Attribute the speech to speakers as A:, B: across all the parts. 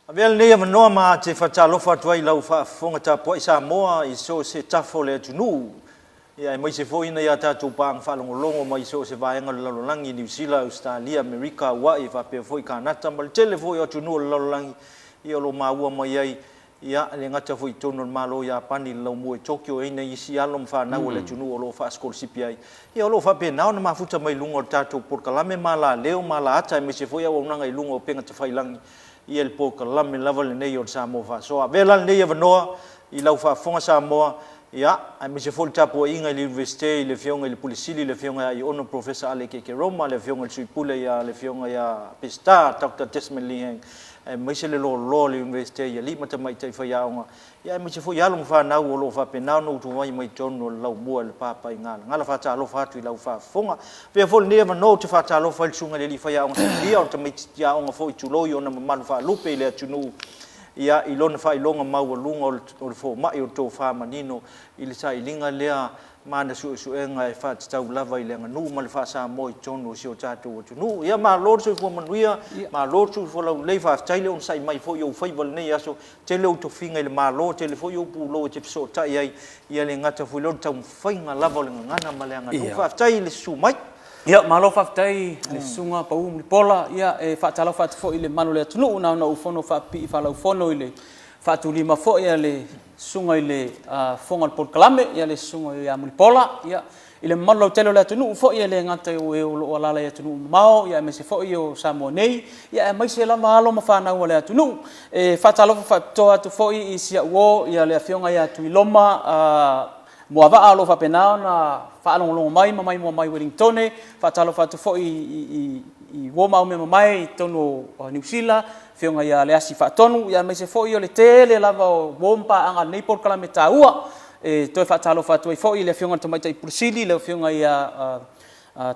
A: Avel ne manoa ma te fatalo fatwai lau fa fonga ta po isa moa I so se tafo le tunu ia mai se foi na ia tatu pang fa longo mai so se vai ngal langi New Zealand Australia America wa I fa pe foi Canada mal tele foi o tunu langi ia lo maua mai ai ia le ngata foi tono malo ia pani lo mo Tokyo ina isi alom fa na le tunu lo fa scholarship ai ia lo fa pe na na mafuta mai lungo tatu por kalame mala leo mala ata mai se foi o nanga lungo penga te fai langi I el po kalame level nei o Samoa fa so avela nei vanoa I lau fa fonga Samoa ia ai me se fol tapo inga I university le fionga le polisili le fionga I ono professor ale ke Roma le fionga sui pule ia le fionga ia pista Dr. Desmond Lee me se le lo le university ia lima te mai tai fa ia ia me se fo ia lo fa na o lo fa pe na no tu mai tono lau bua le papa ngala fa ta lo fa tu lau fa fonga pe fol ne no te fa ta lo fa sunga le fa ia on ia o te mai ia on fo tu lo yo na ma fa lupe le tunu ia I lona fa ilonga mau lunga o fo mai o to fa manino I le sai linga lea mana su enga e fa tau lava I le nganu ma le fa sa mo I tono si o tatu o tunu ia ma lor su fo manuia ma lor su fo lau le fa tai le on sai mai fo yo fai val nei aso te le to finga le ma lo te le fo yo pu lo te so tai ai ia le ngata fo lo tau fai nga lava le ngana ma le nganu fa tai le su mai
B: ia malo fatai le sunga pa um pola ia e fa talo fa fo ile manu le tunu na na ufono fa pi fa la ufono ile fa tu lima fo ia le sunga ile fonga por kalame ia le sunga ia mul pola ia ile malo telo le tunu fo ia le ngata o e o la le tunu mao ia me se fo io samonei ia mai se la malo ma fa na o le tunu e fa talo fa to atu fo I sia wo ia le fionga ia tu loma Moava alo fa penao na fa long mai mai Wellington fa talo fa tu fo I woma o me mai tono New Zealand fionga ia le asi fa tonu ia me se fo I le tele lava o wompa anga nei por kala metaua e to fa talo fa tu fo I le fionga to mai tai pursili le fionga ia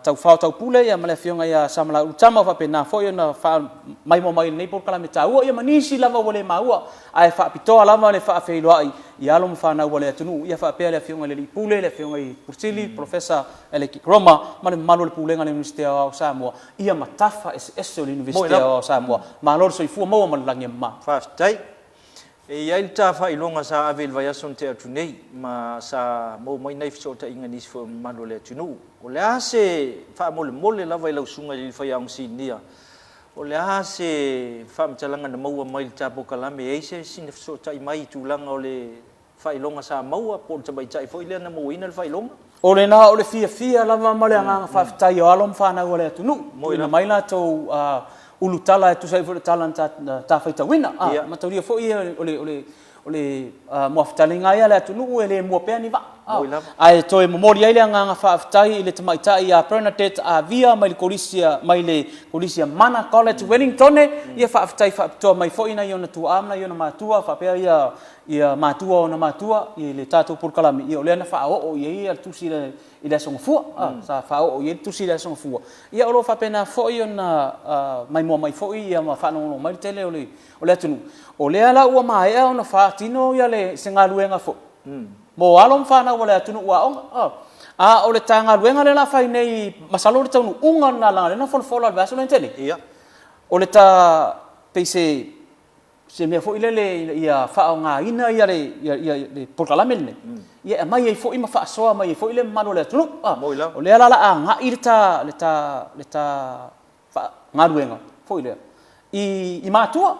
B: tau fa tau pule ia male fionga ia samala utama fa pena fo ia na fa mai nei por kala metaua ia manisi lava wole maua ai fa pitoa lava le fa feilo ai ia lo fa na wole tunu ia fa pe le fionga le pule le fionga I pursili professor Alec Roma male malo le pule ngale University of Samoa ia matafa es le University of Samoa malo so fu mo malangi ma
A: fa tai e ia il tafa ilonga sa avel vai ason te atu nei ma sa mo mai nei so ta inga nis fo malo le tunu o le ase fa mole lava I lau sunga I fa yang sinia o le ase fa mtalanga na maua mai il tapo kalame e se sin so ta mai tulanga o le fa ilonga sa maua po te bai tai fo ile na mo ina le fa ilonga
B: o le na o le fia lava male anga fa tai o alom fa na o le tunu mo ina mai la to ulu tala tu sai fo tala ta faita wina ma tauria fo ole mo aftalinga ia le tunu ele mo pe ni va ai to memori ile nga fa aftai ile tamaita ia Bernadette via mai kolisia mana college Wellington ia fa aftai fa to mai fo ina yona tu amna yona matua fa pe ia matua ona matua ile tatu por kalami ia ole na fa o ia tu sile ile song fu sa fa o ia tu sile song fu ia olo fa pena fo yona mai fo ia ma fa no mai tele ole tunu ole ala ua mai ona fa tino ia le sengaluenga fo mo alom fa na wala tunu wa ole tanga luenga le la fa nei masalo le tunu unga na la na fol fol advaso le tele
A: ia
B: ole ta pese se me fo ile ia fa nga ina ia le por kalamene ia mai fo ima fa so mai fo ile malo le tunu ole ala la nga irta le ta fa nga luenga fo ile I matua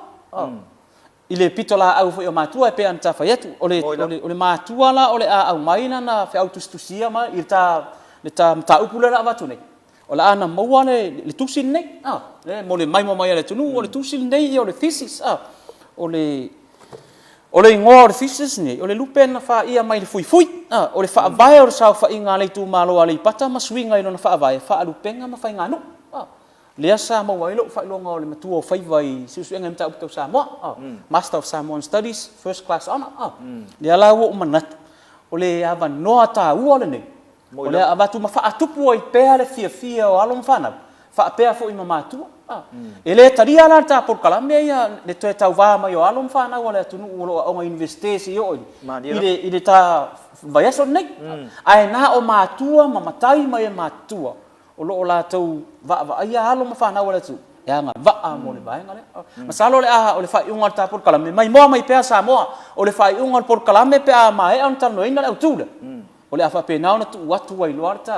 B: ile pitola au fo matua pe anta fa yetu ole matua la ole au maina na fe autostusia ma irta le ta mta upula la watu nei ole ana mawane le tusil nei le mo le mai le tunu ole tusil nei ole thesis ole ngo le thesis nei ole lupen fa ia mai le fui ole fa vai or sa fa inga le tu malo ale pata ma swinga ino na fa vai fa lupenga ma fa nganu le sa mo wai lo fa lo ngol me tu o fai vai su ngam ta up sa mo Master of Samoan Studies first class honor le ala wo manat ole ava no ata u ole ne ole ava tu ma fa atupu i pe ale fia o alom fana fa pe fo I mama tu ele taria la ta por Colombia ia le to ta va ma yo alom fana ole tu o university si yo ile ta vai so nei ai na o matua mamatai mai matua o lo la tau va ia halo ma fa na wala tu ya nga va mo le vai ngale masalo le a o le fai unga ta por kalame mai mo mai pe sa mo o le fai unga por kalame pe a mai an tan no ina le tu le o le afa pe na ona tu watu wai loar ta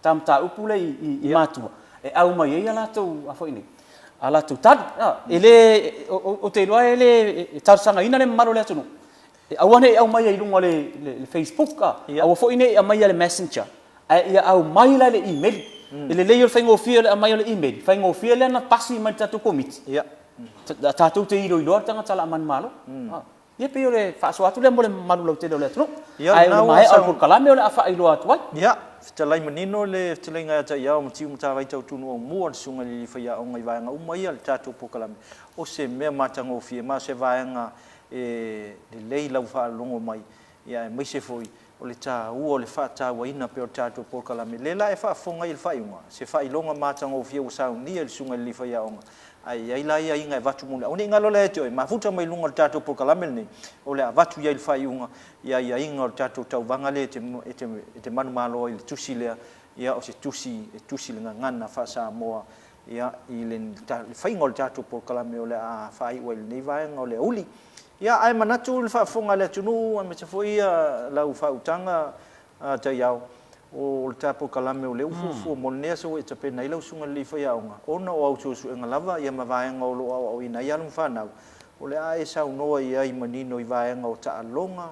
B: tam ta upule I matu e au mai ia la tu afo ini ala tu tad ele o te loa ele tar sanga ina le maro le tunu awane au mai lunga le Facebook ka au fo ine mai le Messenger ia au mai le email ele le yo faingo fia le mai le email faingo fia le na pasi mai tatu komit
A: ia
B: tatu te iro ilo tanga tala man malo ia pe le fa so atu le mo le malu lo te le tunu ai mai au por kalame le afa ilo atu
A: ia Talai manino le talai ngai ta ia o mtiu mta vai tau tunu o mua sunga li fia o ngai vai nga umai al tatu pokalame o se me matango fia ma se vai nga le lei lau fa longo mai ia mai se foi o le ta o le fa ta wa ina pe o tatu pokalame le la e fa fonga il fa iunga se fa ilonga matango fia o sa ni el sunga li fia o ai la ia inga vatu mula o ninga lo le te ma futa mai lunga tatu pokalame ni o le vatu ia il fa iunga ia inga o tatu tau vanga le te manu malo il tusi le ia o se tusi le ngana fa sa moa ia I le fai ngol tatu pokalame o le a fai o le nei vai ngol le uli ia ai manatu le fa fonga le tunu a me se foi la u fa utanga ta iau o le tapo kalame o le ufu mo ne so e tape nei lo sunga li fa ia onga ona o au su ngalava ia ma vai ngol o ina ia fa na o le ai sa no ia I manino I vai ngol ta longa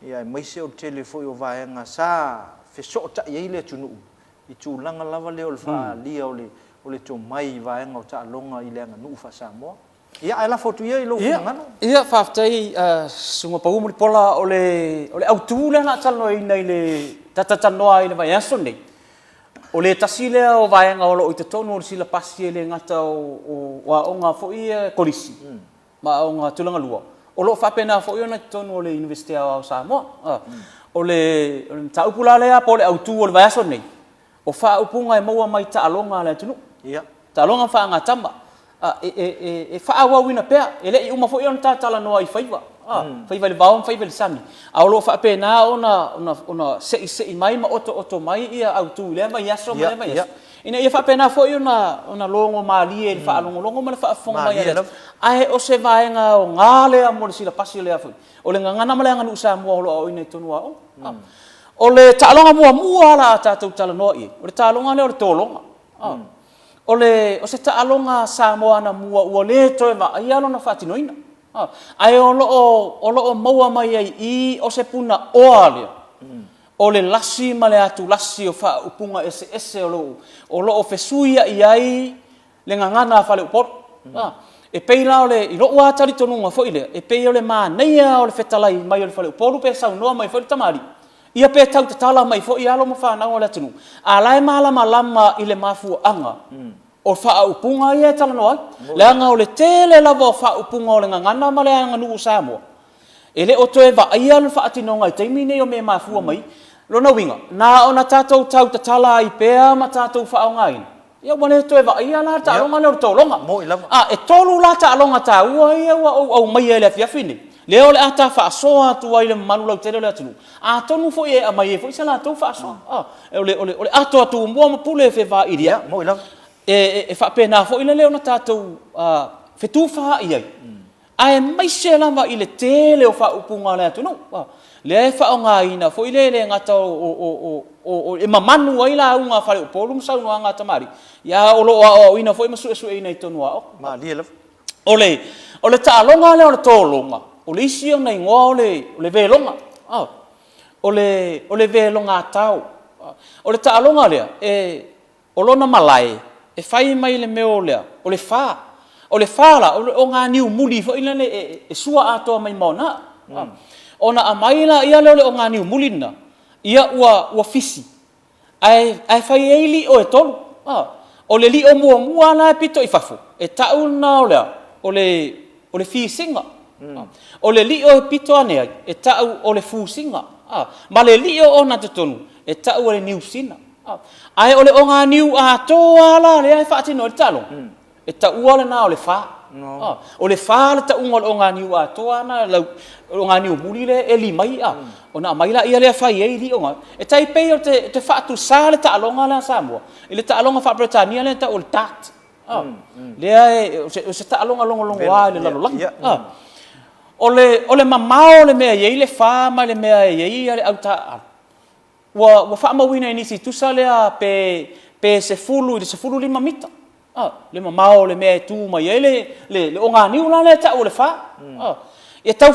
A: ia mai se o telefoi o vai nga sa fe so ta ia le tunu I tu langa lava le o le fa lia o le to mai vai ngol ta longa I le nga nu fa sa mo ia ai la fotu ia I lo ngano
B: ia fa ftai sunga pa umuri pola o le autu le na talo nei le tata noa I le vai aso nei o le tasile o vai nga o lo I te tonu o sila pasi le ngata o wa onga fo ia kolisi ma onga tulanga lua o lo fa pena fo ia na tonu o le university o Samoa o le taupula le a po le autu o le vai aso nei o fa upunga e maua mai ta alonga le tunu
A: ia
B: ta alonga fa nga tamba e fa awa wina pea ele I uma fo ia na tala noa I faiva faiva le baum faiva le sami a lo fa pena ona se mai ma oto mai ia autu le mai aso mai mai ina ia fa pena fo ia ona longo mali e fa longo ma fa fonga mai ai o se vai nga o ngale a mo sila pasi le afu o le ngana ma le nganu sa mo o ina tonu o le talonga mua la tatu tala no I o le talonga le o le tolonga o se talonga sa mo ana mua o le to va ia lo na fatinoina ai o lo maua mai ai I o se puna oale o le lasi ma le atu lasi o fa upunga ese o lo fesuia I ai le ngangana fa le upor e peila o le I lo wa tali tonunga fo ile e peila le ma neia o le fetalai mai o le fa le upor pe sa no mai fo le tamari ia pe tau tala mai fo ia lo ma fa na o le tunu ala mala malama I le mafu anga o fa upunga ia tala no le anga o le tele lava fa upunga o le ngana ma le anga nu Samoa ele o toe va ia le fa atinonga I taimi nei o me mafu mai lo na winga na ona tatou tau tala I pea ma tatou fa o ngai ia wane toe va ia la ta longa le tolonga
A: mo I lava
B: e tolu la ta longa ta ua ia o mai ele fia fini le o le ata fa soa tu ai le manu lau tele le atunu a tonu fo e mai fo sala tu fa so ole ato atu mo ma pule fe va iria
A: mo I lava
B: e fa pena fo ile le ona tatou fe tu fa ia ai mai se lava ile tele o fa upunga le atunu le fa nga ina fo ile le ngata o e mamanu ai la unga fa le polum sa no ngata mari ya o ina fo masu ina tonu
A: ma li lava
B: ole ta longa le o tolonga o le isi nei ngoa o le velonga o le velonga tau o le ta'alonga lea o lona malai e fai mai le meo lea o le fa la o ngā niu muli fo ina le e sua atoa mai maona ona a mai la ia le o ngā niu muli na ia ua fisi ai fai eili o e tolu o le li o mua la e pito I fafo e tau na o lea o le fisinga o le li o pito ane e tau o le fusinga ma le li o na tonu e tau o le niusina ai o le o ngā niu a toa la le ai whaatino le talo e tau o le na o le wha o le wha le tau o ngā niu a toa na o ngā niu muli le e li mai o na mai la ia le whai e li o ngā e tai pei o te whaatu sa le ta alonga le Samoa i le ta alonga wha Britania le ta o le tat lea o se ta'alonga ai le lalolagi ole mamao le mea iai le fā ma le mea iai a le au ta'ala ua fa'amauina i nisi tusa lea pe se fulu i le se fulu 5 mita le mamao le mea e tū mai iai le o ngā niu la le ta'u le fā e tau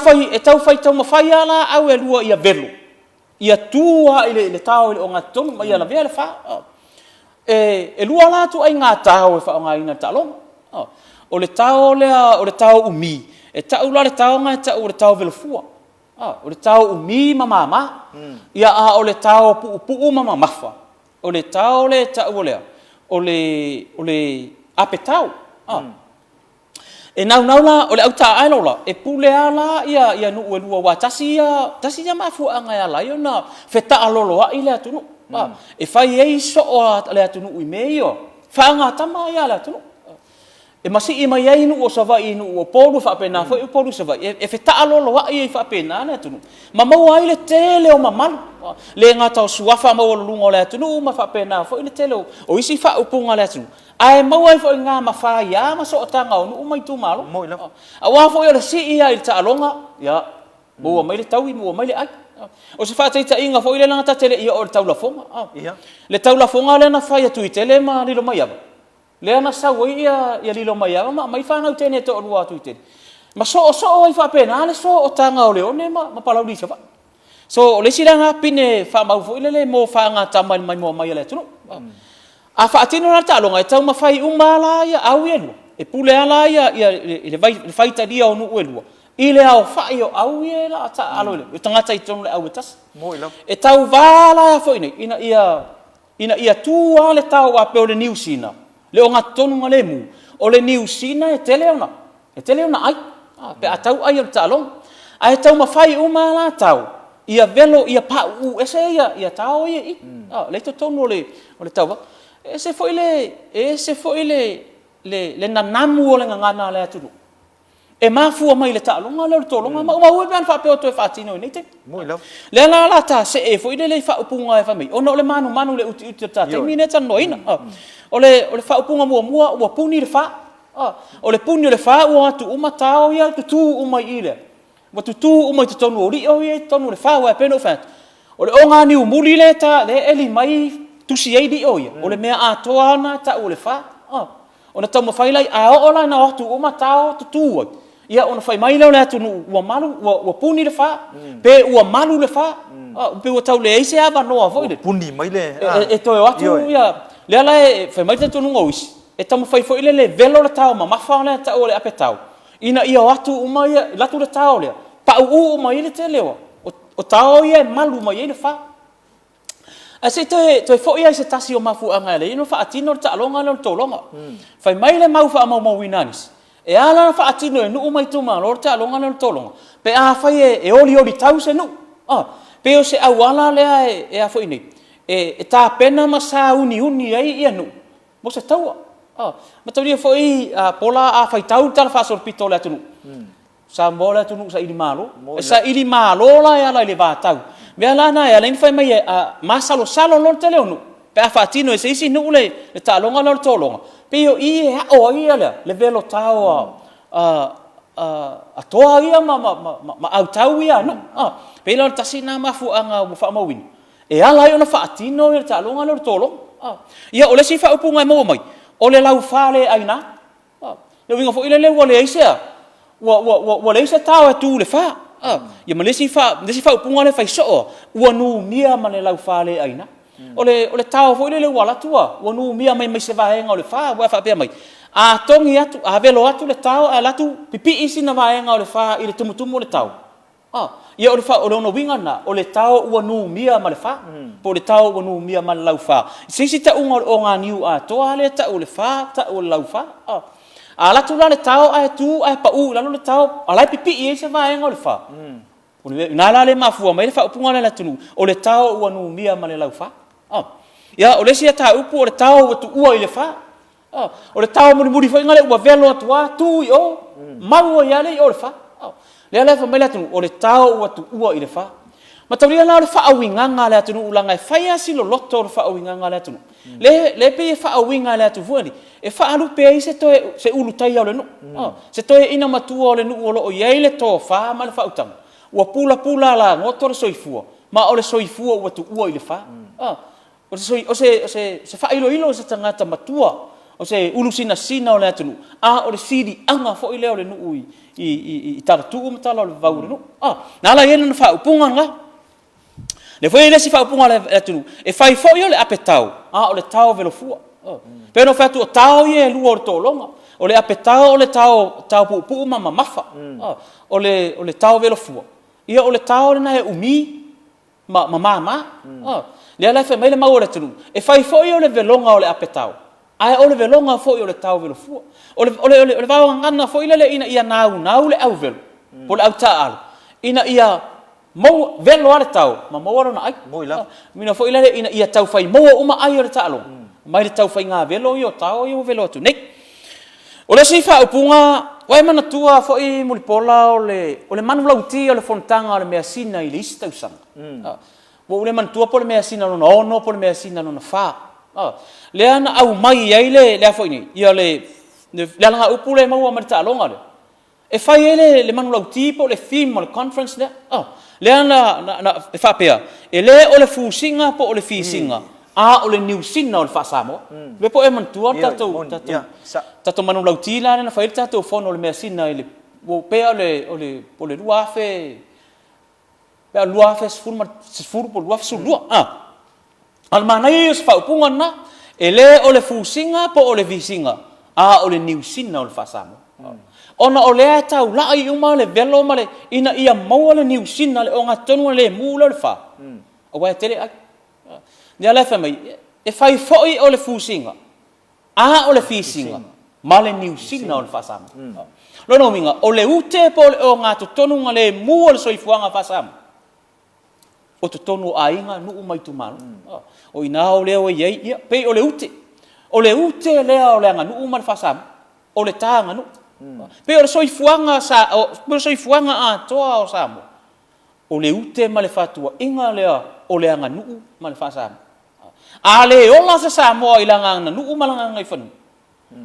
B: fai tau mawhai ala au e lua ia velu ia tūa i le tau i le o ngā tonu mai ala vea le fā e lua la tu ai ngā tau e wha o ngā ina ta'alonga o le tau lea o le tau umi e tau la le tau ngai tau o le tau velofua o le tau umi mama ia o le tau pu mama mafa o le tau le tau lea o le ape tau e nau la o le au ta ai la e pule ala ia nu e lua wa tasi ia mafu anga ia la iona feta alolo a ile atunu e fai ei so o le atunu i meio fa nga tama ia la atunu e masi i mai ai nu o sava i nu o polu fa pena foi o polu sava e feta alolo a i fa pena na atunu ma mau ai le tele o mamalu le nga tau suafa ma o lungo le atunu ma fa pena foi le tele o isi fa upunga le atunu ai mau ai foi nga ma fa ia ma so tanga o nu mai tu malo
A: mo ila
B: a wa foi le si ia i ta alonga ya mo mai le tawi mo mai le ai o se fa ta inga foi le langa tele ia o le taula fonga le taula fonga le na fa ia tu tele ma lilo mai ava le ana sa ia lilo mai ava ma mai fa na tene to lua tu tele ma so ai fa pena le so o tanga o le one ma palau di sa so le silanga pine fa mau foi le mo fa nga tamal mai mo mai le tu a fa atino na talonga e tau mafai umala ia au ia e pule ala ia le vai ta dia o nu elua ile au fa io au ia la ta alo le tangata i tonu le au tas
A: mo ila
B: e tau vala foi nei ina ia tu ale tau a pe o le niusina le o ngatonu ngale mu o le niusina e teleona ai pe atau ai o talong ai tau mafai umala tau ia velo ia pa u ese ia tau ia le to tonu le tau ese foi le nanamu o le ngana le atu e mafu mai le talonga le tolonga ma u ben fa pe o to fa tino ni te
A: mo ila
B: le la ta se e foi le fa upunga e fa mai ono le manu le uti ta te mine ta noina o le fa upunga mua o puni le fa o le puni le fa o atu uma tao ia tu uma ile wa tu uma te tonu ori o ia tonu le fa wa pe no fa o le onga ni umuli le ta le eli mai tusi ai di oia o le mea atoa na ta o le fa ona tau mawhai lai a o la na atu o matao tutua ia ona whai mai lau le atu ua malu ua puni le fa pe ua malu le fa pe ua tau le eise ava noa foi
A: puni mai le
B: e toi atu ia le ala e whai mai tatu nunga oisi e tamu whai foi le velo le tau ma mawha le ta o le ape tau ina ia o atu uma ia latu le tau lea pa u uma ile te lewa o tau ia malu mai ile fa ase te fo ia se tasi o mafu anga le ino fa atino ta longa no tolonga fai mai le mau fa mau winanis e ala fa atino e nu mai tu ma lor ta longa no tolonga pe a fai e oli tau se nu pe o se awala le e a foi ni e ta pena ma sa uni ai ia nu mo se tau ma tau dia foi pola a fai tau ta fa sor pitole atu sa mola tu sa ili malo sa ili malo la ya la le va tau me ala na ya len fai mai ma salo lor te leonu pe a fatino e se isi nu le ta longa lor tolonga pe yo i o ia le velo tau a toa ia ma au tau ia no pe lor tasina ma fu anga mo fa mawin e ala yo na fatino ia ta longa lor tolonga ia ole si fa upunga mo mai ole lau fale aina yo vinga fo ile le wole isia wa le isia tau tu le fa ia malesi fa upunga le fai so ua nu mia ma le lau fale aina ole tau fo le wala tua ua nu mia mai se vaenga o le fa wa fa pe mai a tongi atu a velo atu le tau a latu pipi isi na vaenga o le fa i le tumutumu le tau ia o le fa o no winga na o le tau ua nu mia ma le fa po le tau ua nu mia ma le lau fa sisi ta unga o nga niu a toa le ta o le fa ta o le lau fa ala tu la le tau ai tu ai pa u la le tau ala pipi e se vai ngol fa na la le mafu mai fa upunga la tunu o le tau ua nu mia ma le lau fa ya o le sia ta upu o le tau tu ua ile fa o le tau muri fa ngale ua velo tu yo mau ya le o le fa le ala fa mai la tunu o le tau ua tu ua ile fa Matauri ana le whaawinganga le atunu ulanga e whaia silo loto le whaawinganga le atunu. Le pe e whaawinga le atu fuani. E whaalu pe ai se ulu tai au le nu. Se toe ina matua o le nu o lo o iei le tō wha ma le whautanga. Ua pula la ngoto le soifua. Ma o le soifua ua tu ua i le wha. O se whailo se tangata matua. O se ulu sina o le atunu. O le siri anga fo i leo le nu i taratu matala o le vau le nu. Nala iena na whaupunga nga. Le foi le si fa punga le tunu e fai foi le apetau o le tau velo fua pero fa tu tau ye lu or to longa o le apetau o le tau pu mama mafa o le tau velo fua ia o le tau na e umi mama le ala fa mele mau le tunu e fai foi le velonga o le apetau ai o le velonga foi o le tau velo fua o le va ngana foi le ina ia nau le au velo po le au taal ina ia mo velo ale tau ma mo ora na ai mina fo ile ina ia tau fai mo uma ai ora talo mai le tau fai nga velo yo tau yo velo tu nek o le sifa upunga wai mana tua fo i mulipola o le manu lauti o le fontanga o le measina i lista usanga wo le man tua po le measina no no po le measina no fa le ana au mai ai le fo ni ia le nga upule mo ma talo ngale e fai ele le manu lauti po le theme o le conference le le ana na fa pea e le o le fusinga po o le fisinga o le niusina o le fasamo le po e mantua tato manu lauti la na fa tato fono le mesina ile o pea o le luafe pe luafe sfur po luafe sulua al manai es fa punga na e le o le fusinga po o le fisinga o le niusina o le fasamo ona o le tau la i uma le velo male ina ia mau le niusina le onga tonu le mula le fa o wa tele ya la fa mai e fai foi o le fusinga o le fisinga male niusina o le fa sam lo no minga o le ute po le onga tonu le mu le soifuanga fa sam o tonu ainga nu mai tu mal o ina o le o ye pe o le ute le o le anga nu mal fa sam o le tanga nu pe o soifuanga toa o samo o le ute ma le fatua inga lea o le anga nuu ma le fasamo le ola se samo i langa na nuu ma langa ngai fanu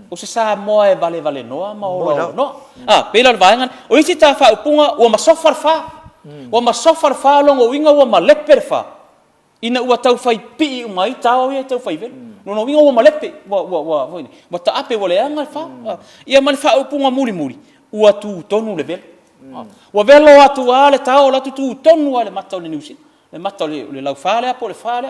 B: o se samo e vale noa ma o no pe la vainga o iti ta fa upunga o ma sofar fa longo winga o ma leper fa ina ua tau fai pi mai tau ia tau fai vel no winga o ma lepe wa ta ape o le anga fa ia ma le fa upunga muri ua tu tonu le vel wa velo atu ale tau la tu tonu ale mata le nusi le mata le lau fa le apo le fa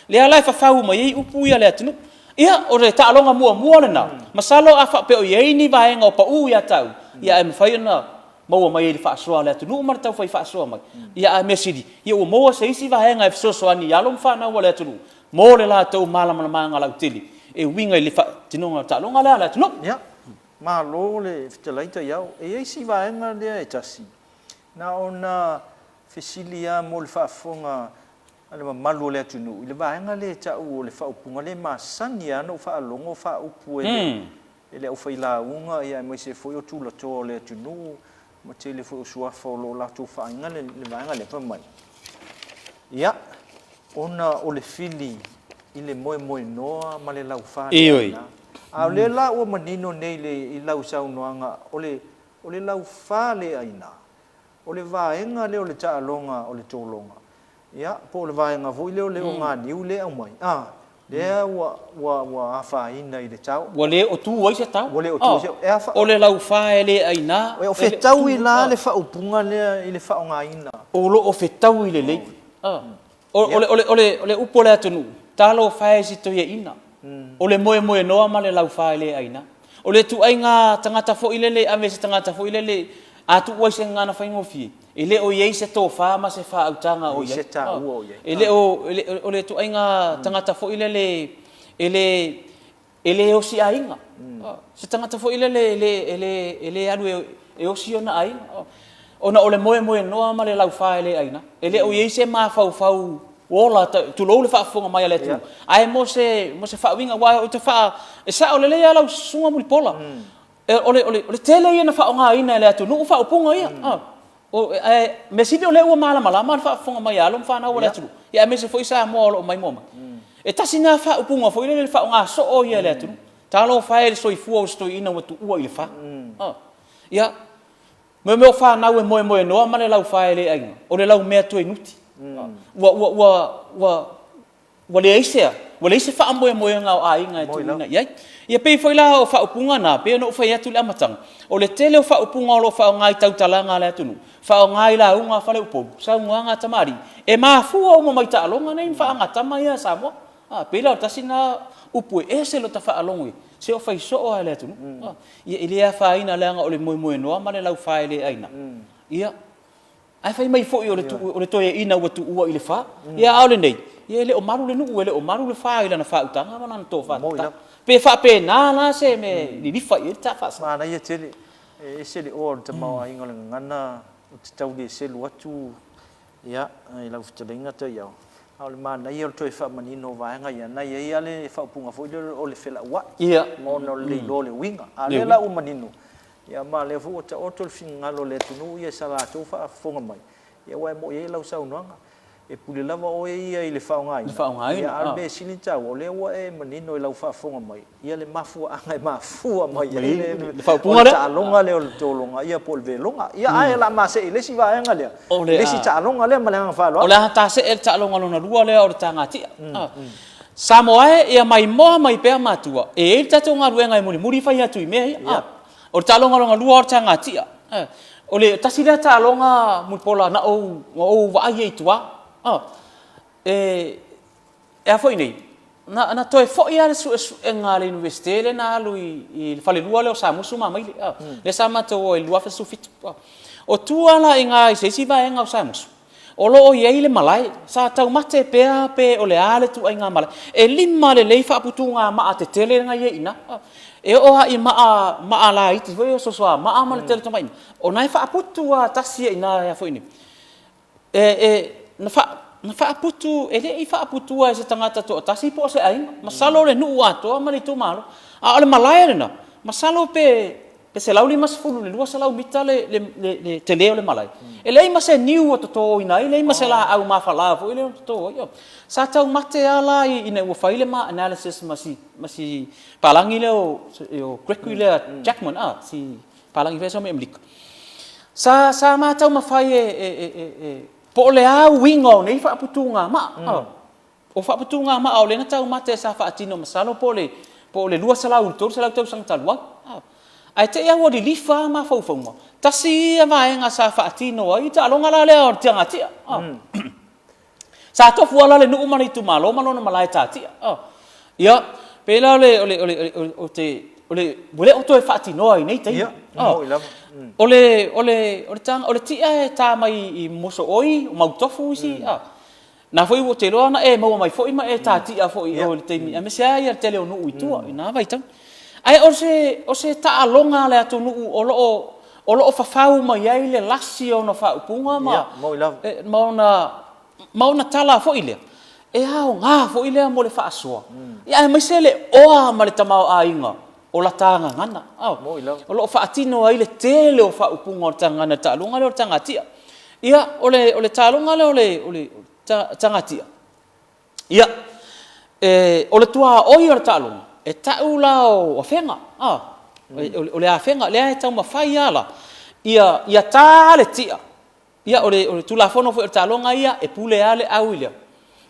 B: le ala fa mai upu ia le atunu ia o le ta longa mua le na masalo afa pe o ye ni vaenga o pa u ia tau ia em fa na mo mai le fa so le atunu mar tau fa so mai ia mesidi ia o mo se isi vaenga e so ani ia lom fa na o le atunu mo le la tau mala nga lau tili e winga le fa tinonga ta longa le atunu
A: ia ma lo le fitalaita iau e isi vaenga le e tasi na ona fisilia mo le faafoga ale mamalu le atunu i le vaega le taʻu o le faaupuga le masani ana o faalogo faaupu e le aufailaunga ia mai se foi o tulato le atunu ma te le foi o suafa o lo latou faaiga le vaega le famai ia ona o le fili i le moemoe noa ma le laufa a le la ua manino nei le i lau saunoaga o le laufa leaina o le vaenga leo le taaloga o le tologa ia po le vaenga foi leo le o ganiu le au mai lea ua afaina i le tau
B: ua lē o tu ai se tau
A: ua lē o tu
B: o le laufa e leaina
A: o fetau i la le faaupuga lea i le faaogāina
B: o loo fetau i lelei o le upu o le atunuu talo fae sitoiaʻina o le moemoe noa ma le laufa e leaina o le tuaiga tagata foʻi lele ave se tagata foʻi lele atu ai se ngana faingofi ele o ye se tofa ma se fa autanga o ye ele o le tu ainga tangata fo ile ele o si ainga se tangata fo ile ele alu e o si ona ai ona ole moe no ma le lau fa ele aina ele o ye se ma fa ola tu lo le fa fonga mai le tu ai mo se fa winga wa o te fa e sa o le le ala sunga muli pola ole tele ia na fa nga ina le atu no fa upunga ia o me si o le ua malama fa fonga mai alo fa na wala tulu ia me se foi sa mo lo mai mo e tasina fa upunga foi le fa nga so o ia le tulu talo fa ele so i fu o sto ina watu ua ile fa ia me fa na we mo no ma le lau fa ele ai o le lau me tu inuti wa le ise fa mo nga ai nga tu ina ia pe foi la o fa upunga na pe no fa ia tu le amatang o le tele o fa upunga o lo fa ngai tau talanga le tunu fa ngai la unga fa le upo sa nga tamari e ma fu o mo mai ta longa nei fa nga tamai sa mo pe la tasina upu e se lo ta fa alongi se o fa so o le tunu ia ile fa ina le nga o le mo no ma le lau fa ile aina ia ai fa mai fo o le to ina o tu ua ile fa ia au le nei ia le o maru le nu le o maru le fa ile na fa utanga ma na to fa pe fa pe na se me ni fa i ta fa
A: ma na ia tele e se le o te mau ai ngol ngana o te tau le se lu atu ia ai la futa lenga te ia au le ma na ia to fa mani no va nga ia na ia le fa punga fo o le fela wa
B: ia
A: mo no le lo le winga ale la o manino ia ma le fu o to finga lo le tunu ia sa la to fa fonga mai ia wa mo ia la sa unanga e pule lava o ia i le whaongai. Ia arbe sini tau, o le ua e manino i lau whaafonga mai. Ia le mafua angai mafua mai. Ia le whaapunga le. O le taalonga le o le tōlonga, ia po le velonga. Ia ae la mase i lesi vaenga lea. Lesi taalonga lea ma leanga whaaloa.
B: O le hata se e le taalonga lona rua lea o le tangatia. Samoae ia mai moa mai pea matua. E e tato ngā ruenga i muri whai atu i mea. O le taalonga lona rua o le tangatia. O le tasi lea taalonga muipola na o vaai e tua. E a nei na toe foi ale su nga le universite le na lu I fale lua le o sa musu ma mai le sa ma to e lua fa su fit o tua la inga se si va nga o sa musu o lo o ye le malai sa tau mate pe o le ale tu nga malai e lima le fa putu nga ma te tele nga ye ina e o ha I ma la iti foi o so ma ma le tele to mai o nai fa putu a tasi ina ya foi ni na fa putu e le fa putu a se tangata to tasi po se ai masalo le nu ato ma le tu malo a le malaya na masalo pe se lauli mas fulu le lua salau mita le te leo le malai e le ma se niu o to ina le ma se la au ma fala fo le to yo sa tau mate ala I ne wo faile ma analysis masi palangi le o Gregory Jackman si palangi ve so me mlik sa ma tau ma fai po le au wingo nei fa putunga ma o fa putunga ma o le na tau mate sa fa atino masalo po le lua salau to sang talwa ai te ia wo di lifa ma fo mo tasi va nga sa fa atino ai ta longa la le o tanga tia sa to fu ala le nu mani tu malo ma no malai ta tia ia pe la o le bule o to fa atino ai nei te ole tia ta mai I moso oi mau tofu si na foi wo te loana e mau mai foi ma e ta tia foi o te mi me sia ia tele no uitua ina vai tang ai o se ta longa le atu no o lo fa fau mai ai le lasi o no fa punga ma mau na tala foi le e hao nga foi le mo le fa so ia mai se le o ma le tamao ainga o la tanga ngana o lo fa atino ai le tele o fa upunga o tangana ta lunga le o tangatia ia ole talunga le ole tangatia ia ole tua oi o talunga e taula o fenga ole a fenga le ta ma fai ala ia ta le tia ia ole tula fono fo talunga ia e pule ale au ile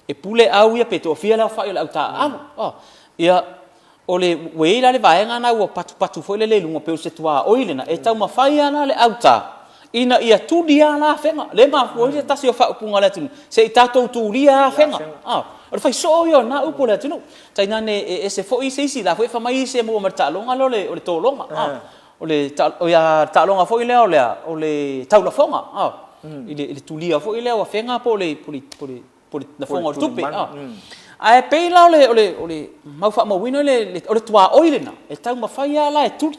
B: e pule au ia pe to fia la fai au ta ia ole weila le vaenga na o patu foi le lunga pe se tua oilena e tau mafai ana le auta ina ia tudia la fenga le ma foi le tasi o fa punga le tinu se I tatou tudia fenga o fai so yo na upo le tinu taina ne se foi se si la foi fa mai se mo marta longa lo le to longa ole o ya ta longa foi le ole tau la fonga ile tulia foi le o fenga po le na fonga tupe ai pe la ole mau fa mau wino le tua oilena e tau mafai ala e tuli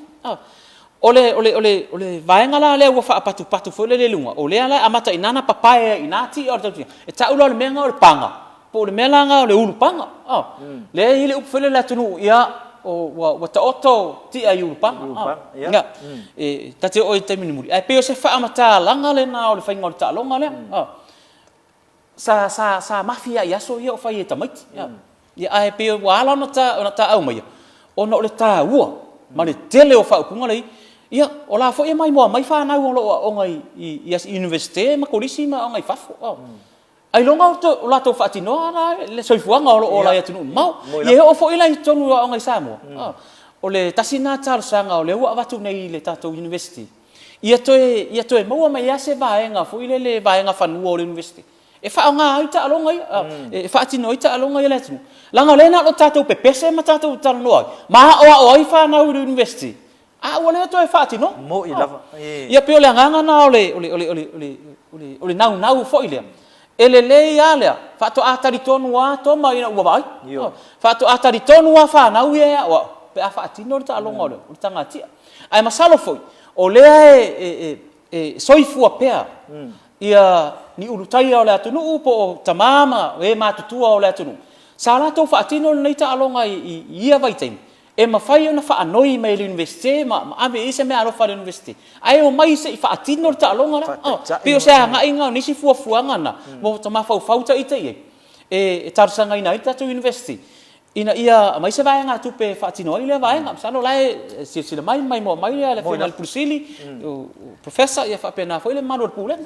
B: ole vaenga la le wa fa patu fo le lunga ole ala amata inana papaia inati o tau e tau lo le menga o le panga po le melanga o le ulu panga le ile up fele la tunu ia wa ta oto ti ai ulupanga ya ta te oi te minimuri ai pe o se fa mata langa le na o le fainga o ta longa le sa mafia ia so ia o fai ta mai ya ai pe wa ala na ta au mai ona o le ta ua ma le tele o fa punga le ia o la fo e mai mo mai fa na o ngai ia university ma kolisi ma o ngai fa ai longa o la to fa tino ana le soifuanga o la ia tunu mau ia o fo ila tonu o ngai samo o le tasina tar sanga o le ua watu nei le tato university ia toe mau mai ia se vaenga fo ile le vaenga fanu o le university e fa nga ai ta longa e fa tino ita longa ia le tunu langa le na lo tato pe pese ma tato tar no ma o ai fa na o university wale to e fati no
A: mo i lava
B: ia pe ole nganga na ole nau fo ile ele le ia le fa to atari tonu wa to mai na wa fa to atari tonu wa fa na ia wa pe a fati no ta longa ole o tanga tia ai masalo foi o le e soifu a pea ia ni ulutai ole atunu po tamama e matutua ole atunu sala to fati no nei ta longa ia vai time e mafai ona fa anoi mai le university ma ave ise me alo fa le university ai o mai se fa atino ta longa la pe o se nga inga ni si fuanga na mo ta ma fa ta ite e tar sanga ina ita to university ina ia mai se vai nga tu pe fa atino ile vai nga sa no lai si le mai mo mai le final pusili o professor ia fa pena foi le manual pulen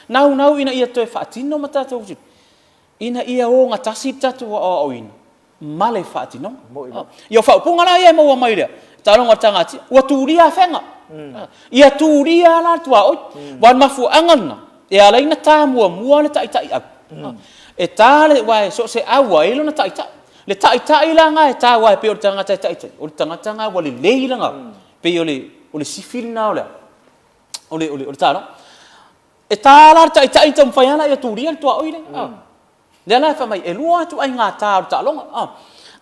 B: nau ina ia to fa atino mata to ina ia o nga tasip tatu o ina male fati no yo fa punga la ia mo mai le talong tanga ti wa turia fenga ia turia la tua o wan mafu angana e ala ina ta mua le tai e tale wa so se awa ilo na tai le tai la nga e ta wa pe o tanga tai o tanga wa le leila nga pe o le sifil na o ta no e tala tai tam fa yana ia turia tua o ile le la fa mai e lua tu ai nga ta longa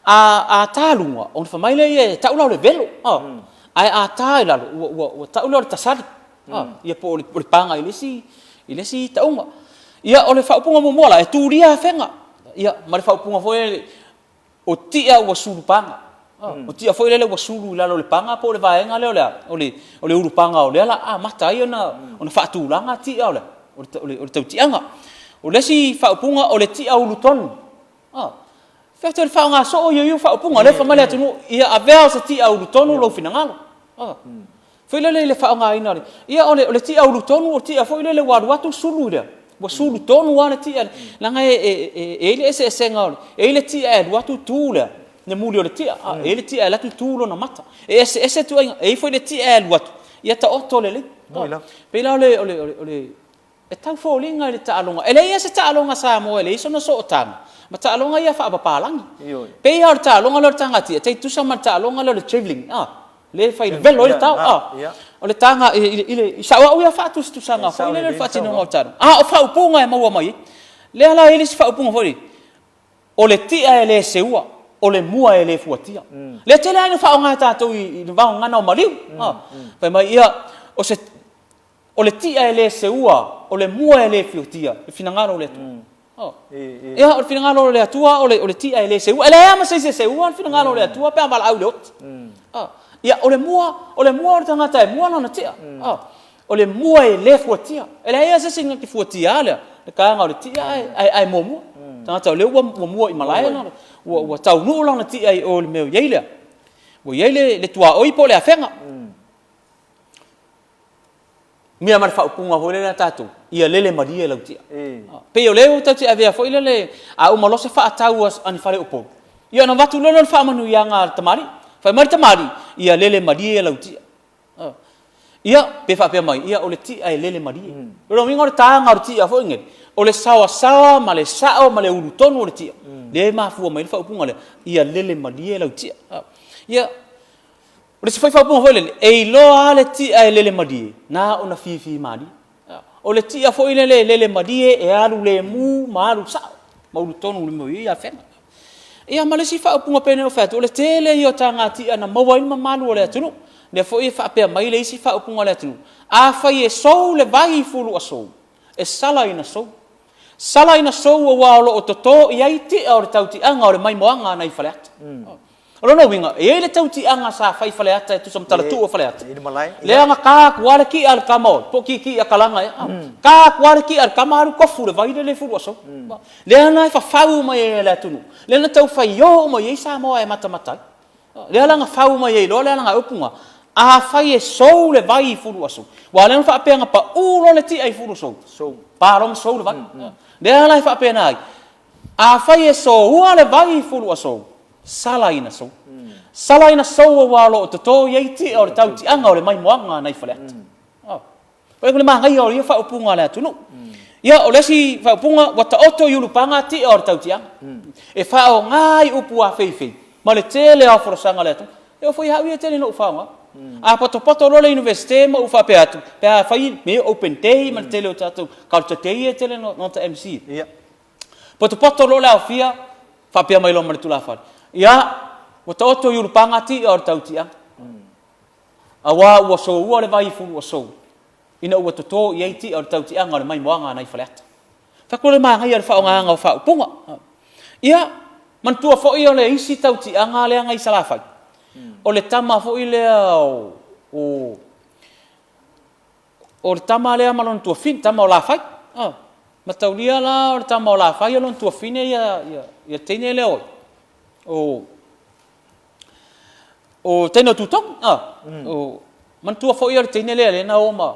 B: a talunga on fa mai le ta ulo le velo ai a ta la o ta ulo ta sali ia po le panga ile si ta unga ia o le fa punga mo mola e turia fenga ia ma le fa punga foi o tia o sulu panga o tia foi le o sulu la le panga po le vaenga le o le uru panga o le la mata ia ona fa tu langa tia o le tau tianga o le si fa punga o le tia ulu ton Fete le faunga so o yo fa punga le fa male tunu ia avea sa tia ulu tonu lo finangalo foi le faunga ina ia o le tia ulu tonu o tia foi le wadu watu sulu le wa sulu tonu wana tia langa e le ese senga e le tia e watu tula ne muli o le tia e le tia la tu tulo na mata ese tu e foi le tia e watu ia ta otto le pe la ole e tau fo linga le ta alonga ele ia se ta alonga sa mo ele iso no so tanga ma ta alonga ia fa papalangi pe ia ta alonga lo tanga ti te tu sa ma ta alonga lo traveling le fa il velo le ta o le tanga ile sa wa ia fa tu sanga fo ile le fa tino mo ta o fa upunga e mo mai le ala ile fa upunga fo o le ti a ele se ua o le mua ele fuatia le tele ai no fa nga ta tu i va nga no maliu pe mai ia o se o le tia ele se ua o le mua ele fiotia le finangalo le tu ia o finangalo le atua o le tia ele se ua ele ama se ua finangalo le atua pe amal au le ot ia o le mua o tangata e mua na tia o le mua ele fiotia ele ia se singa ki fiotia le ka o le tia ai momu tangata le ua mua i malaya na ua tau nu la na tia o le meu yeile o yeile le tua oi po le afenga mia mar fa punga hole na tatu ia lele maria lautia pe o leo tatu ave fo ile a o malo se fa tau an fare opo ia na watu lolo fa manu yanga tamari fa mar tamari ia lele maria lautia ia pe fa pe mai ia o le ti ai lele maria ro mi ngor ta ngar ti fo nge o le sawa ma le sao ma le ulu tonu le ti le ma fu mai fa punga le ia lele maria lautia ia o le foi fa punga foi e lo ale ti ai lele maria na ona fifi mari o le tia foi lele maria e alu le mu malu sa ma ulu tonu le mo ia fena ia ma le si fa punga pene o fa o le tele io tanga ti ana mo wai ma malu o le tunu le foi fa pe mai le si fa punga le tunu a fa e so le vai fulu aso e sala ina so o wa o toto ia iti o le tauti anga o le mai moanga na i fale Lona winga e le tauti anga sa fai fale ata tu som tala tu fale ata.
A: Ini malai.
B: Le anga ka kuare ki al kamol, po ki akalanga ya. Ka kuare ki al kamaru ko fu le vai le fu so. Le ana fa fau mai le tunu. Le na tau fai yo mai sa mo e mata mata. Le anga fau mai lo le anga upunga. A fai e so le vai fu so. Wa le fa pe anga pa u lo le ti ai fu so.
A: So.
B: Pa rom so le vai. Le ana fa pe na. A fai e so u le vai fu so. Salaina so. Salaina so wa lo to yeiti o tau ti anga o le mai moanga nai fale ata. Ko le manga yo ia fa upunga le tunu. Ia o le si fa upunga wa ta oto yulu panga ti o tau ti anga. E fa o ngai upu a fei. Ma le tele a forosanga le tu. E foi ha ia tele no fanga. A poto lo le universite ma u fa pe atu. Pe a fai me open day ma tele o tatu. Culture day tele no ta MC.
A: Ia.
B: Poto lo le afia fa pe mai lo ma tu la fa. Ia o toto yuru pangati o tau tia. Awa ua so ua le vai fu ua so. Ina ua toto yeiti o tau tia ngā mai moanga nai whaleata. Whakore maa ngai ar whao ngā ngā whao punga. Ia, mantua fo i o le isi tau tia ngā lea ngai salawhai. O le tama fo i lea o le tama lea malon tua fin, tama o la whai. Matau lia la o le tama o la whai o lon tua fine ia teine lea oi. O teno tutong o mantua fo ia tene le na o ma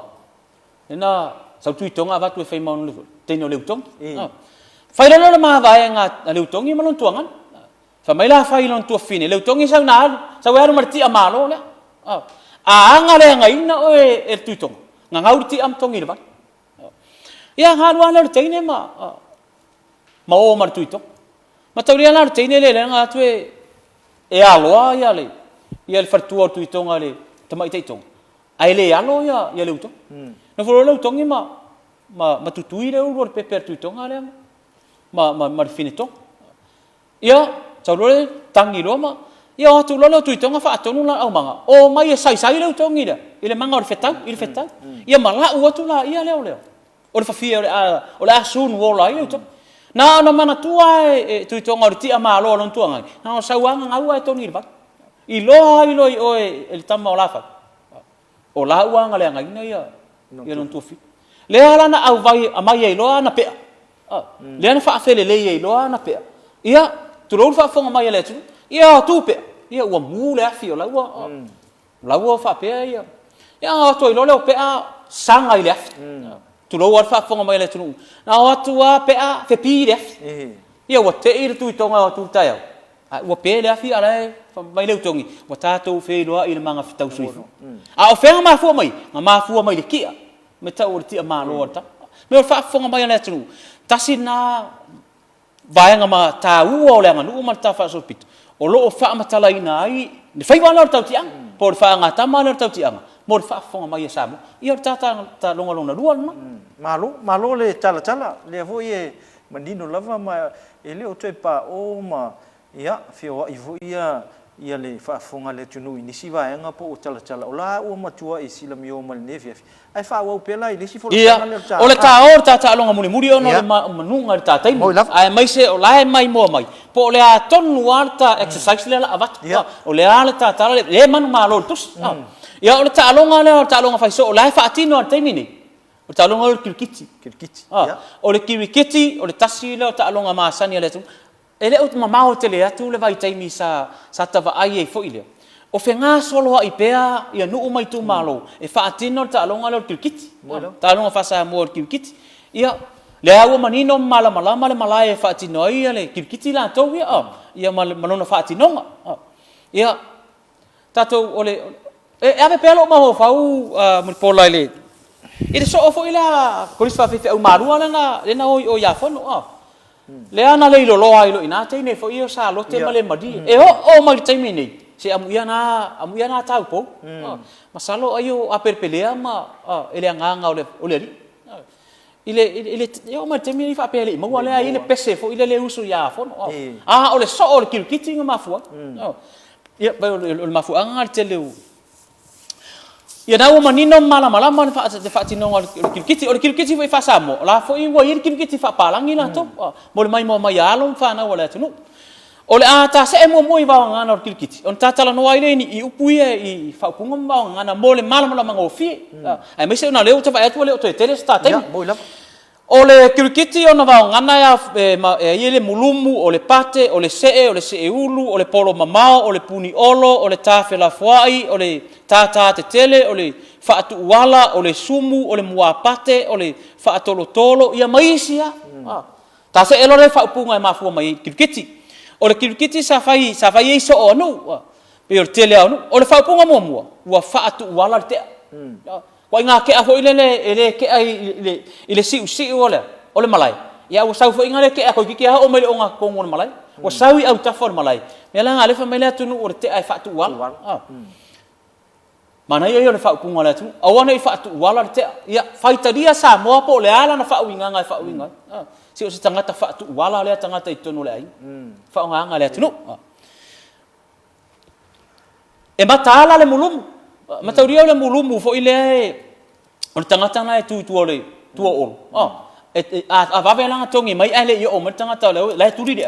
B: na sa tuitonga va tu fai mon teno le utong fai la ma va nga le utong i malon tuangan fa mai la fai lon tu fine le utong i sa na sa wa marti amalo le anga le nga ina o e tuitong nga ngauti am tong i ba ia ha wa le tene ma o mar tuitong ma tauria la tene le nga tu e aloa ia le ia le fartua tu itonga le tamai taitong ai le alo ia le utong no fo le utong ma tutui le ur peper tu itonga le ma finito ia tau le tangi lo ma ia tu lo tu itonga fa atonu la au manga o mai sai le utong ile manga o fetau ia mala u tu la ia le o le fafia o le asun wo la ia utong na mana tua tu itonga o ti amalo lon tuanga na sauanga ngau ai toni ba I lo o el tama o lafa. O la uanga le ngai ia non tufi. Le ala na au vai amai ai lo na pe. Le na fa fele le ai lo na pe. Ia tu lo fa fonga mai le tu. Ia tu pe. Ia o mu le afi o la ua. La ua fa pe ia. Ia to lo le pe a sanga ile afi. Tu lo fa fonga mai le tu. Na o tu a pe a fe pi le. Ia o te ir tu tonga tu tayo. Ua pe le afi ala mai leu tongi wa tatou fe loa i le manga fitau suifu a o fenga mafua mai ma mafua mai le kia me tau o tia malo ta me o whaafonga mai le tunu tasi na vaenga ma ta ua o le anga nuu ma ta wha so pitu o loo whaamatala ina ai ne whaiwana o tau tianga po le whaanga tama le tau tianga mo le whaafonga mai e sabu i o ta longa lua
A: malo le tala le avo i manino lava ma e leo tue pa o ma ia fio i vo ia le whaafonga le tunu inisi vaenga po o tala o la ua matua i sila mi o malnevi ai whaawau pela i nisi
B: ia o le taor ta alonga muri ono le manunga le tatai ai mai se o la mai mo mai po le a tonu arta exercise le la avat o le ala ta le manu malo tus ia o le ta alonga fai so o la faatino al taimini o ta alonga o kirkiti o le kirkiti o le tasi le o ta alonga masani le tu ele ut mamao tele atu le vai taimi sa tava ai e foile o fenga solo ai pea ia nu mai tu malo e fa atino ta longa lo kirkiti ta longa fa sa mo kirkiti ia le awa manino mala le malae fa atino ia le kirkiti la to ia malona fa atino ia tato ole e ave pelo ma ho fau mo pola ile ile so fo ila ko fa fe au marua lena o ya fono le ana le lo ai lo ina te ne fo io sa lo te male madi e o mai te mini se amu yana tau po masalo ayo a perpelea ma ele nganga ole ile yo ma te mini fa pele mo wala ile pese fo ile le uso ya fo ole so ole kirkiti ma fu ia ba ole ma fu anga te le ia na uma nino mala man fa tino o kirkiti foi fa samo la foi o ir kirkiti fa palangi na to mo mai mo mai alon fa na wala tunu O le ata se mo mo I va ngana o kilkiti. On tata la no ai ni I upui I fa punga ma ngana mo le mala mangofi. Ai me se na leo te va atu le o te tele sta te. O le kilkiti ona va ngana ya ile mulumu o le pate o le se ulu o le polo mamao o le puni olo o le tafe la fuai o le tata te tele o le fa atu wala o le sumu o le muapate o le fa tolo ia maisia. Ta se elo le fa punga ma fu mai kilkiti. O le kilkiti sa fai iso o nu. Pe o tele o nu. O le fa punga mo ua fa atu wala te. Wa inga ke afo ile ke ai ile si o le malai. Ia o sau fo inga le ke ako ki ha o mai o nga kongo le malai. O sau I au tafo le malai. Me la ngale fa mai le tunu o te ai fa atu wala. Mana ia le fa punga le tunu. Awana I fa atu wala te. Ia faitaria sa mo po le ala na fa winga ngai fa winga. Si o se tangata fa atu wala le tangata I tonu le ai. Fa nga le tunu. E mata le mulumu. Matauria le mulumu fo ile o tangata na tu ole tu o a va vela tongi mai ale yo o tangata le tu ri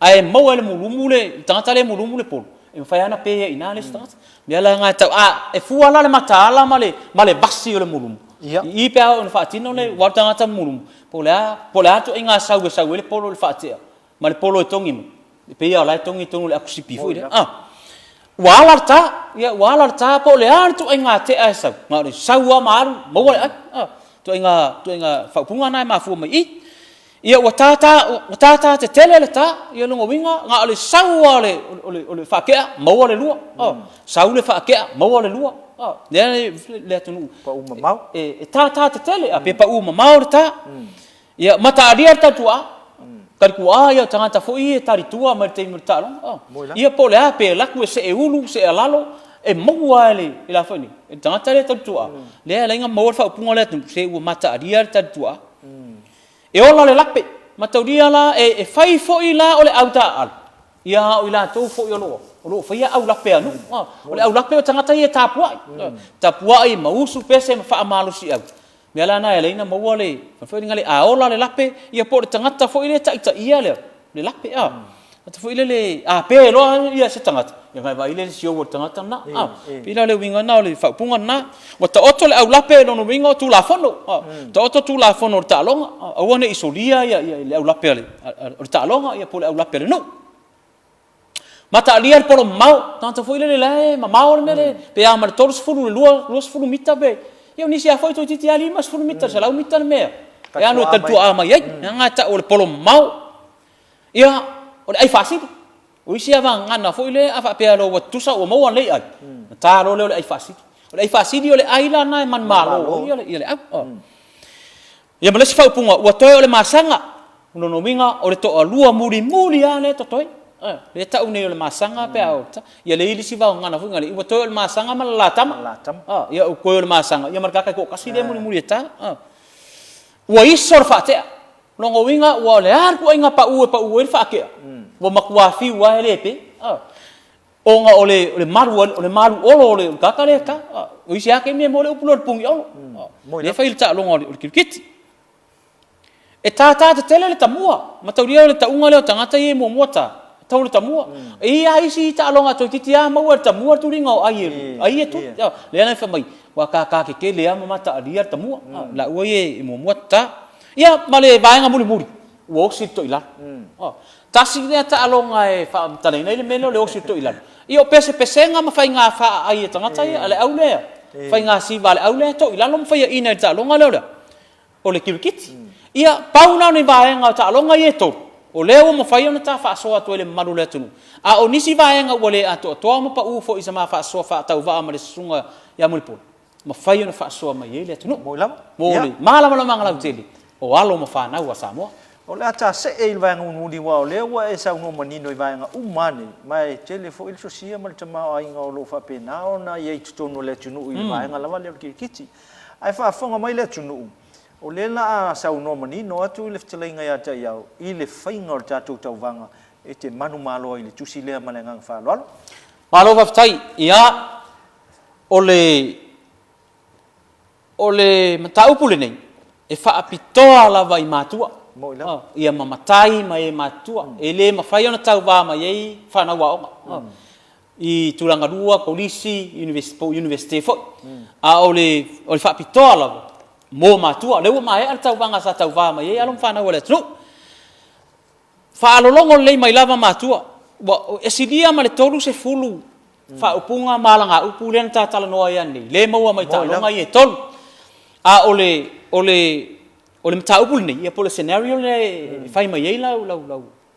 B: ai mo le mulumu le tangata le mulumu le pol e fa ana pe ina le tangata me la nga ta e fu ala le mata ala male basi le mulumu I pe o fa tino le wa tangata mulumu pola to inga sau le polo le fa tia male polo tongi pe ya la tongi tonu le akusipi fo ile walarta po le artu inga te asa ngari sawa maru mo to inga fa punga na ma fu mai ia watata te tele le ta ia longo winga nga le sawa le fa ke mo le lua sau le fa ke mo le lua le tunu
A: pa uma mau
B: tata te tele a pe pa uma mau ta ia mata dia ta tua kar ku ia tangata fo I tari tua ma te murta ia po le a pe la ku se ulu se alalo e mo ale ila foni e tangata le tari tua le la nga mo fa punga le se u mata dia tari tua e ola le lape mata dia la e fai fo I la ole auta al ia o ila to fo lo fa ia au lape anu ole au lape tangata ia tapua I mausu pese fa amalu si au me ala na ele ina mo wale fa ngali a ola le lape ia po tangata fo ile ta ia le lape ta fo ile le a pe lo ia se tangata ia vai ile si o tangata na pila le winga na le fa punga na wa ta oto le au lape no winga tu la fono ta oto tu la fono ta longa awana isolia ia le au lape le ta longa ia po le au lape le no mata liar po mau tanta fo ile le mau le pe a mar toros fulu lu mita be ia ni sia foi to titi ali mas fulu mita salau mita me ia no tantu ama ia nga ta o polo mau ia o ai fasi o sia va ngana foi le afa pe lo wa tusa o mau le ai ta lo le ai fasi di ole ai la na man malo ia le ia mele fa punga o to le masanga no minga o le to lua muri ale to toi le ta une le masanga pe au ia le ili si va ngana fu ngali o to le masanga mal latam ia o ko le masanga ia marka ko kasi le muri ta wa isor fa te longo winga wa le ar ko inga pa u fa ke wa makwa fi wa le pe o nga ole maru ole ka le ka o isi ake me mo le uplo pung yo le fa il ta longo le kit e ta te tele le tamua matauria le taunga le tangata ye mo mota tau le tamua ia isi ta longa to titia mau le tamua tu ringa ai tu le na fa mai wa ka ke le ama mata adia tamua la o ye mo mota ia male vaenga muri wo si to ila tasi le ta longa e fa tale nei le melo le o si to ila io pese nga ma fa nga fa ai tangata ale au le fa nga si vale au le to ila lo fa ina ta longa le o le kilkit ia pauna ni vaenga ta longa ye to o leo mo fai ona ta fa so atu le maru le tunu a o nisi vaenga wole ato to mo pa u fo isa ma fa so fa tau va ma le sunga ya mo po mo fai ona fa so ma ye le tunu mo le mala mangala tele o alo mo fa na wa samo
A: o le ata se e il vaenga unu di wa le wa e sa no manino i vaenga umane mai tele fo il so sia ma te ma ai nga o lo fa pe na ona ye to no le tunu i vaenga lava le kiti ai fa fonga mai le tunu o le na sa no mani no atu le ftelenga ya ta ya I le fainga o tatu tauwanga e te manu malo I le tusi le malenga fa lo
B: malo va ftai ia ole matau pule nei e fa apitoa la vai matua
A: Mo ila.
B: Ia mamatai mai matua. Ele mafai ona tau va mai fa na wa. I Turangarua, polisi, university fo. A ole fa pitola. Mo matua, le mai al tau vanga sa tau va mai alom fa na wala tru. Fa alolongo le mai lava matua. Wa esidia ma le tolu se fulu. Fa upunga malanga upulen ta tala noa ia ni. Le mau mai ta longa ia tolu. A ole mta upul ni ia pole scenario le fai mai ia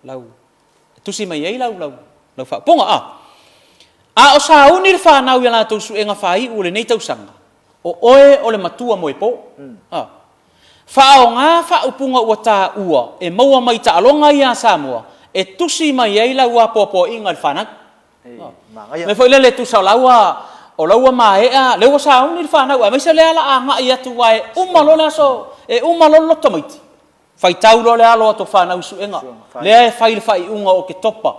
B: lau. Tusi mai ia lau fa ponga a o sa uni fa na ia la tu su enga fai ule nei tau sanga. O oe ole matua mo po. Fa o nga fa upunga wata ua e maua mai ta longa ia Samoa. E tusi mai ia lau apo ingal fanak. Me foi le tu sa laua o laua maea le sa uni fa na mai se le ala anga ia tu wae umalola so e umalolo tomaiti. Fai tau lo le alo to fa na usu enga. Le fai unga o ke topa.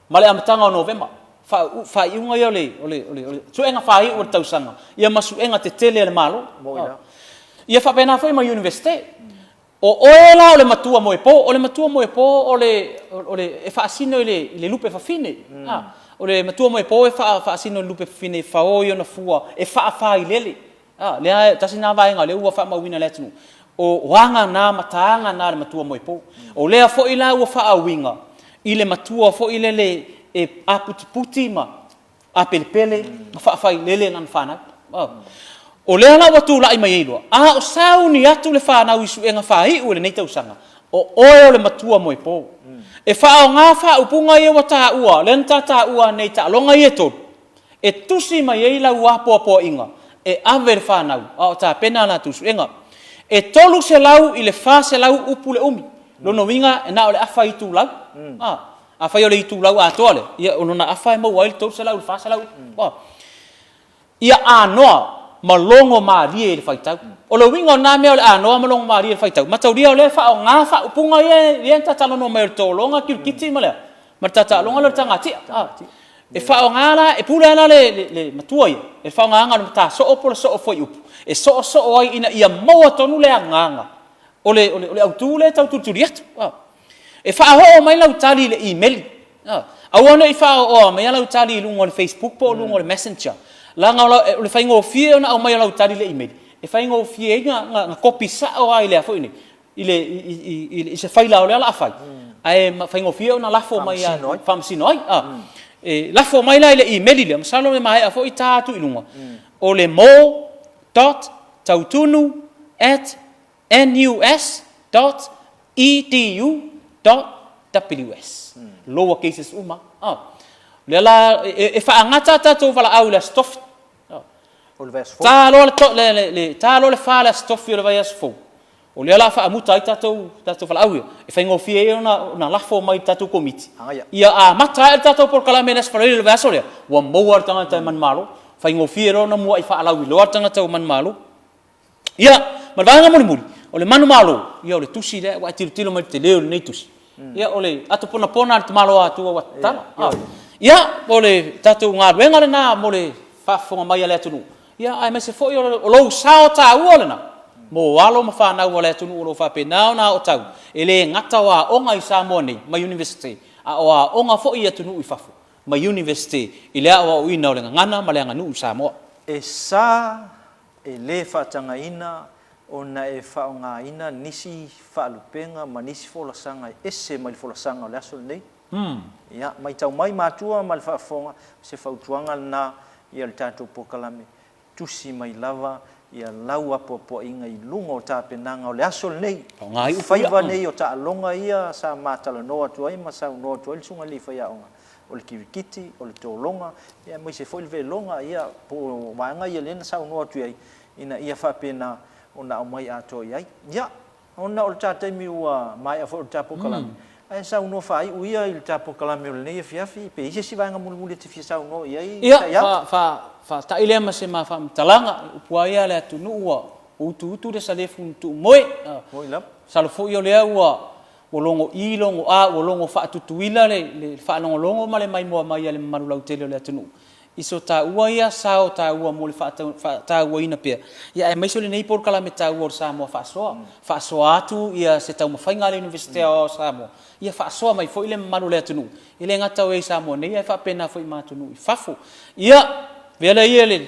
B: Male amatanga o November. Fa unga ia ole su enga fai o tau sanga. Ia masu enga te tele le malo. Ia fa pena foi ma university. O oela ole matua mo e po ole e fa asino le lupe fa fine. Ole matua mo e po e fa asino lupe fine fa o yo na fua e fa ilele. Le tasina vai nga le ua fa ma wina letnu. O wanga na matanga na le matua mo e po. O le fo ila ua fa winga. Ile matua fo ile e aputi ma a pelepele fa ilele na fana. O le ala watu la mai ilo. O sauni atu le fa na wisu enga fa hi o le nei tau sanga. O le matua mo e po. E fa o nga fa upunga ia wata ua, le tata ua nei ta longa ia to. E tusi mai ila ua po inga. E aver fa na o ta pena na tusu enga. E tolu se lau i le fa se lau upu le umi. Lono winga e na o le afa i tu lau. Afa i le i tu lau a toale. Ia ono na afa e mau wail tolu se lau le fa se lau. Ia anoa malongo marie le faitau. O le winga na me o le anoa malongo marie le faitau. Matau dia o le fa o nga fa upunga ia ta talo no me tolonga kiti male. Martata longa le tanga ti. E fa o nga la e pula na le matua ia. E fa o nga no ta so o so foi upu. E so ai ina ia mau tonu le nganga. Ole autu le tau tu riat. E fa ho mai lau tali le email. Awana i fa o mai lau tali lungo le Facebook po lungo le Messenger. Langa le faingo fie na o mai lau tali le email. E faingo fie nga copy sa o ai le fo ini. Ile se faila o le ala fai. Ai faingo fie na la fo mai fam sinoi. E la fo mai la le email le masalo le mai fo ita tu ilunga. O le mo.tautunu@nus.edu.ws. Lower cases uma. Lela e fa ngata ta to vala au la stof. Ta lo le fa la stof yo vai as fo. O lela fa muta ita to vala au. E fa ngofie na la fo mai ta to komiti. Ia a mata ta to por kala menas fa le vaso le. Wa mo war tanga ta man malo. Fa ngofie ro na mo ai fa ala wi lo tanga ta man malo. Ia ma vanga mo muri. O le manu malo. Ia o le tusi le wa tilo mai te leo nei tusi. Ia ole atu pona te malo atu wa tala. Ia ole tatu nga wenga na mole fa fonga mai ale tunu. Ia ai me se fo yo lo sao ta uole na. Mo walo ma fa na uole tunu lo fa pe na o tau. Ele ngata wa onga i Samoa nei ma university. A o onga fo ia tunu i fafu. Ma university ile a o ina ole ngana ma le nganu Samoa.
A: E sa e le fa tanga ina ona e fa nga ina nisi fa lupenga ma nisi fola sanga ese mai fola sanga le aso nei. Ia mai tau mai matua mal fa fonga se fautuanga na ia le tatu pokalame tusi mai lava ia lau apo inga i lunga o ta penanga o le aso nei faiva nei o ta longa ia sa matala no atu ai ma sa no atu il sunga li fa ia onga o le kirikiti o le tolonga ia mai se foi ve longa ia po wanga ia le sa no atu ai ina ia fa pena ona o mai ato ia ia ona o ta te miua mai afo ta pokalame ai sa uno fai uia il tapo kalame nei fiafi pe ise si vanga mulu te fi sa uno ia
B: fa ta ile ma se ma fa talanga puaia le tunu ua utu de salefu tu moi
A: la
B: salfo yo le ua wolongo ilongo wolongo fa tutuila le fa longo ma le mai mo mai le manulau tele le tunu iso taua ia sao taua mo le taua ina pea ia e maiso le nei por kala me taua o Samoa faasoa atu ia se tau mawhainga le University o Samoa ia faasoa mai fo ile malu le atunu ile ngata o e Samoa nei e whapena fo i matunu i fafu ia vela ia le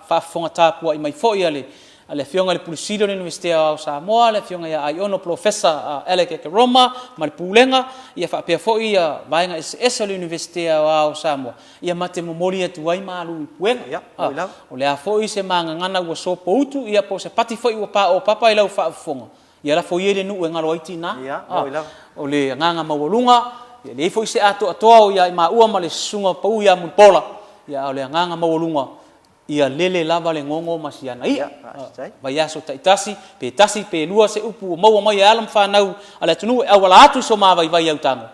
B: whafonga tāpua i mai fo ia le fionga le pulisilo le University o Samoa le fionga ia ai ono professor Alec Roma ma le pulenga ia whapea fo ia vaenga SS le University o Samoa ia mate momoli atu ai malu i puenga o le a fo i se manga ngana ua so poutu ia po se pati fo i ua pa o papa i lau whafonga ia la fo i le nu e ngalo aiti na o le nganga mawalunga ia le fo i se ato atoa ia i maua ma le sunga pau ia mulpola ia o le nganga mawalunga ia lele lava le ngongo masiana ia vai aso taitasi pe lua se upu mau mai alam fanau ala tunu e wala atu so ma vai au tango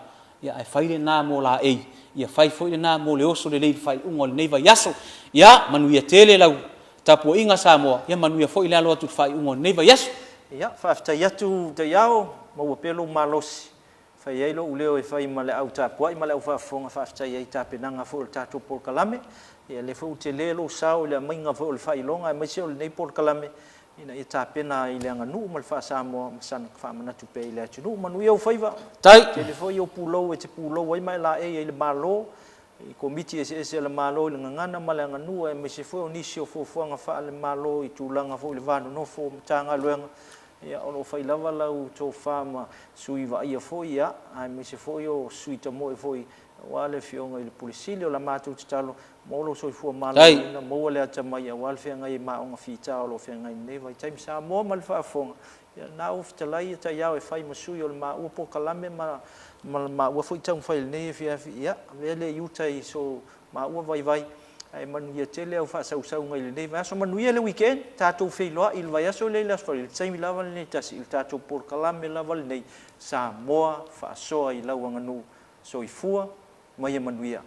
B: ia ai faile na mo la ei ia fai foi na mo le oso le nei fai ungo le nei vai aso ia manu ia tele lau tapu inga Samoa ia manu ia foi le alo atu fai ungo nei vai aso
A: ia fa afta yatu te yao mo pelo malosi fai ai lo uleo e fai male au tapu ai male au fa fonga fa afta ia tapenanga fo tatu por kalame ia le fo te lelo sao le mainga fo le fai longa mai se le nei por kalame ina ia tapena i le nganu mal fa Samoa san fa mana tu pe le tunu manu ia faiva
B: tai
A: te le fo ia pulo e te pulo ai mai la e le malo i komiti ese le malo le ngana male nganu e mai se fo ni se fo nga fa le malo i tulanga fo le vano no fo tanga luenga ia ono fai lava lau to fama suiva ia fo ia ai mai se fo io suita mo e fo wale fionga i pulisilio la matu talo molo so fu malo na mo le ata mai wal fe ngai ma onga fita o fe ngai nei vai time sa mo mal fa fonga ya na uf talai ta ya e fai masu yo ma u po kalame ma u fo tang fai nei fi ya vele yuta i so ma u vai ai man ia tele o fa sau ngai nei va so man ia le weekend ta tu fe lo il vai so le las fori time lava nei tas il ta tu por kalame lava nei sa mo fa so i lawanga nu so i fua mai manuia